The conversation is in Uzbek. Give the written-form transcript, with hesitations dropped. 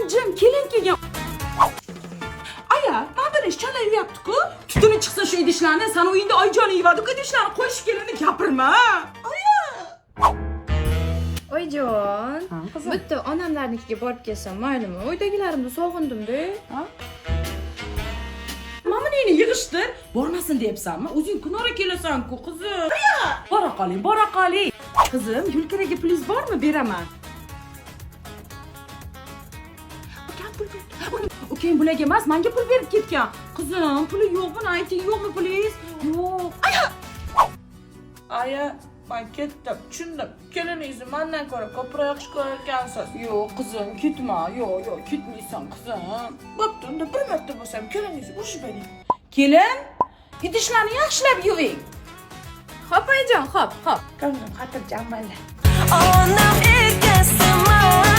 Anacığım kelin kelgan. Aya, nereden iş çalayapti ku? Tutuni chiqsa shu idishlarni, sana uyingda oyjon yeyadi-ku idishlarni qo'shib kelini gapirma. Aya. Oyjon, qizim. bitta onamlarnikiga borib kelsam maylimi? Uydagilarimni sog'indim-da. Mana meni yig'ishtir. Bormasin deyapsanmi? O'zing kunora kelasan-ku, qizim. Aya, bora qoling, bora qoling. Qizim, Yulkiraga pulingiz bormi? Beraman. Ukang bularga emas, menga pul berib ketgan. Qizim, puli yo'qmi? Ayting, yo'qmi pulingiz? Yo'q. Aya, men ketdim, tushundim. Keliningizni mendan ko'ra ko'proq yaxshi ko'rar ekansiz. Yo'q, qizim, ketma. Yo'q, ketmaysan, qizim. Bo'pti, unda bir marta bo'lsam keliningizni urishib bering. Kelin, idishlarni yaxshilab yuving. Xo'p, oyjon, xo'p. Ko'nglim xotirjam bo'ldi. Onam erkasiman